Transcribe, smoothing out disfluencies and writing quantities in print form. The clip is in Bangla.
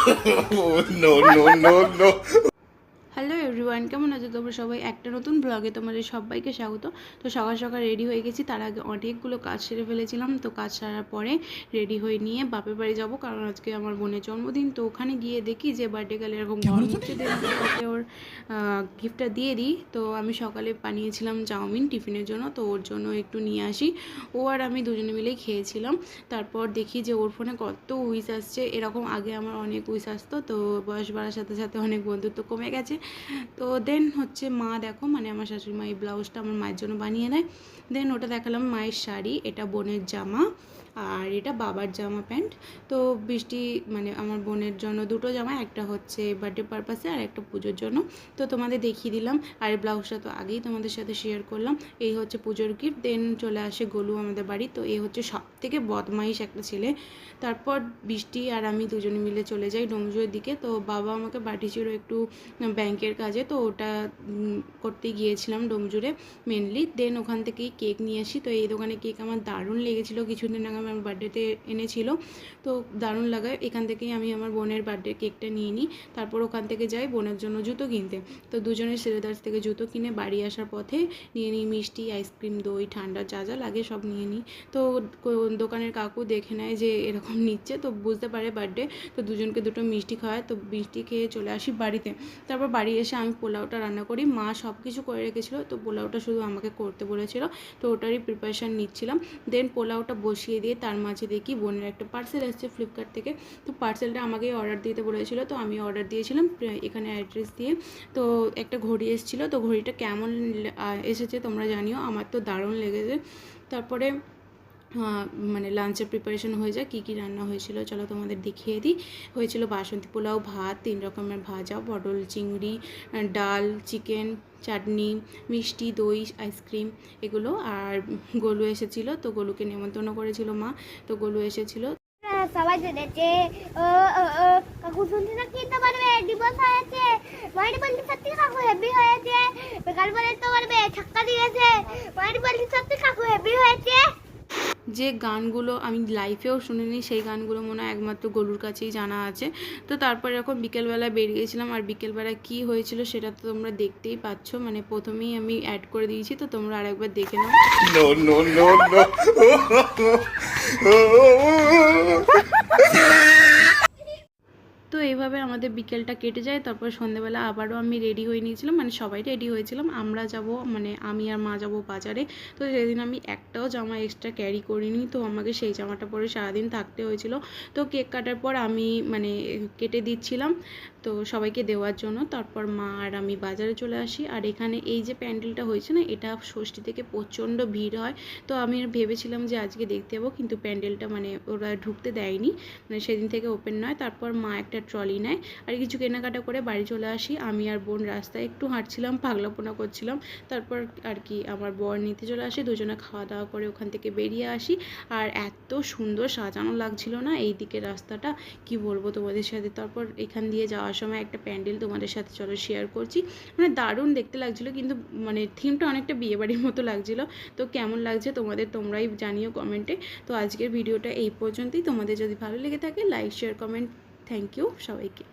No, no, no, no. Hello everyone, কেমন আছো তোমরা সবাই? একটা নতুন ব্লগে তোমাদের সবাইকে স্বাগত। তো সকাল সকাল রেডি হয়ে গেছি, তার আগে অনেকগুলো কাজ সেরে ফেলেছিলাম। তো কাজ সারার পরে রেডি হয়ে নিয়ে বাপের বাড়ি যাব, কারণ আজকে আমার বোনের জন্মদিন। তো ওখানে গিয়ে দেখি যে বার্থডে গার্ল এরকম ঘর মুছে দেন ওকে ওর গিফটটা দিয়ে দিই। তো আমি সকালে বানিয়েছিলাম চাউমিন টিফিনের জন্য, তো ওর জন্য একটু নিয়ে আসি। ও আর আমি দুজনে মিলেই খেয়েছিলাম। তারপর দেখি যে ওর ফোনে কত উইশ আসছে। এরকম আগে আমার অনেক উইশ আসতো, তো বয়স বাড়ার সাথে সাথে অনেক বন্ধুত্ব কমে গেছে। তো দেন হচ্ছে মা দেখো, মানে আমার শাশুড়ি মা এই ব্লাউজটা আমার মায়ের জন্য বানিয়ে দেয়। দেন ওটা দেখালাম মায়ের শাড়ি, এটা বোনের জামা, আর এটা বাবার জামা প্যান্ট। তো বৃষ্টি মানে আমার বোনের জন্য দুটো জামা, একটা হচ্ছে বার্থডে পারপাসে আর একটা পুজোর জন্য। তো তোমাদের দেখিয়ে দিলাম। আর ব্লাউজটা তো আগেই তোমাদের সাথে শেয়ার করলাম। এই হচ্ছে পুজোর গিফট। দেন চলে আসে গোলু আমাদের বাড়ি। তো এই হচ্ছে সব থেকে বদমাইশ একটা ছেলে। তারপর বৃষ্টি আর আমি দুজনে মিলে চলে যাই ডোমজুয়ের দিকে। তো বাবা আমাকে পাঠিয়েছিল একটু ব্যাংকের কাজে, তো ওটা করতে গিয়েছিলাম ডোমজুড়ে মেনলি। দেন ওখান থেকেই কেক নিয়ে আসি। তো এই দোকানে কেক আমার দারুণ লেগেছিলো, কিছুদিন আগে আমার বার্থডেতে এনেছিল, তো দারুণ লাগায়। এখান থেকেই আমি আমার বোনের বার্থডে কেকটা নিয়ে নিই। তারপর ওখান থেকে যাই বোনের জন্য জুতো কিনতে। তো দুজনের সেলেদার্স থেকে জুতো কিনে বাড়ি আসার পথে নিয়ে নিই মিষ্টি, আইসক্রিম, দই, ঠান্ডা, যা যা লাগে সব নিয়ে নিই। তো দোকানের কাকু দেখে নেয় যে এরকম নিচ্ছে, তো বুঝতে পারে বার্থডে। তো দুজনকে দুটো মিষ্টি খাওয়ায়। তো মিষ্টি খেয়ে চলে আসি বাড়িতে। তারপর বাড়ি এসে আমি পোলাওটা রান্না করি। মা সব কিছু করে রেখেছিলো, তো পোলাওটা শুধু আমাকে করতে বলেছিল, তো ওটারই প্রিপারেশান নিচ্ছিলাম। দেন পোলাওটা বসিয়ে দিয়ে তার মাঝে দেখি বোনের একটা পার্সেল এসেছে ফ্লিপকার্ট থেকে। তো পার্সেলটা আমাকে অর্ডার দিতে বলেছিল, তো আমি অর্ডার দিয়েছিলাম এখানে অ্যাড্রেস দিয়ে। তো একটা ঘড়ি এসেছিলো, তো ঘড়িটা কেমন এসেছে তোমরা জানিও, আমার তো দারুণ লেগেছে। তারপরে মানে লাঞ্চের প্রিপারেশন হয়ে যায়। কী কী রান্না হয়েছিল চলো তোমাদের দেখিয়ে দিই। হয়েছিল বাসন্তী পোলাও, ভাত, 3 রকমের ভাজা, পটল চিংড়ি, ডাল, চিকেন, চাটনি, মিষ্টি, দই, আইসক্রিম এগুলো। আর গোলু এসেছিল, তো গোলুকে নেমন্তন্ন করেছিল মা, তো গোলু এসেছিল। সবাই জেনেছে। ও ও ও কাকু শুনতে না খেতে পারবে, ডিভোর্স হয়েছে। মাইরি বলতে সত্যি কাকু হেভি হয়েছে। বেকার বলে তো পারবে, ছক্কা দিয়েছে। মাইরি বলতে সত্যি কাকু হেভি হয়েছে। যে গানগুলো আমি লাইফেও শুনিনি, সেই গানগুলো মনে হয় একমাত্র গোলুর কাছেই জানা আছে। তো তারপর এরকম বিকেলবেলায় বেরিয়েছিলাম। আর বিকেলবেলায় কী হয়েছিল সেটা তো তোমরা দেখতেই পাচ্ছ, মানে প্রথমেই আমি অ্যাড করে দিয়েছি, তো তোমরা আরেকবার দেখে নাও। No, no, no, no. তো এইভাবে আমাদের বিকেলটা কেটে যায়। তারপর সন্ধ্যেবেলা আবারও আমি রেডি হয়ে নিয়েছিলাম, মানে সবাই রেডি হয়েছিলাম। আমরা যাব, মানে আমি আর মা যাব বাজারে। তো সেদিন আমি একটাও জামা এক্সট্রা ক্যারি করিনি, তো আমাকে সেই জামাটা পরে সারাদিন থাকতে হয়েছিল। তো কেক কাটার পর আমি মানে কেটে দিচ্ছিলাম তো সবাইকে দেওয়ার জন্য। তারপর মা আর আমি বাজারে চলে আসি। আর এখানে এই যে প্যান্ডেলটা হয়েছে না, এটা ষষ্ঠী থেকে প্রচণ্ড ভিড় হয়। তো আমি ভেবেছিলাম যে আজকে দেখতে যাবো, কিন্তু প্যান্ডেলটা মানে ওরা ঢুকতে দেয়নি, মানে সেদিন থেকে ওপেন নয়। তারপর মা একটা ট্রলি নেয় আর কিছু কেনাকাটা করে বাড়ি চলে আসি। আমি আর বোন রাস্তায় একটু হাঁটছিলাম, পাগলাপোনা করছিলাম। তারপর আর কি আমার বর নিতে চলে আসে, দুজনে খাওয়া দাওয়া করে ওখান থেকে বেরিয়ে আসি। আর এত সুন্দর সাজানো লাগছিল না এই দিকে রাস্তাটা, কি বলবো তোমাদের সাথে। তারপর এখান দিয়ে যাওয়ার সময় একটা প্যান্ডেল তোমাদের সাথে চলো শেয়ার করছি, মানে দারুণ দেখতে লাগছিলো, কিন্তু মানে থিমটা অনেকটা বিয়েবাড়ির মতো লাগছিলো। তো কেমন লাগছে তোমাদের তোমরাই জানিও কমেন্টে। তো আজকের ভিডিওটা এই পর্যন্তই। তোমাদের যদি ভালো লেগে থাকে like, share, comment. Thank you সবাইকে।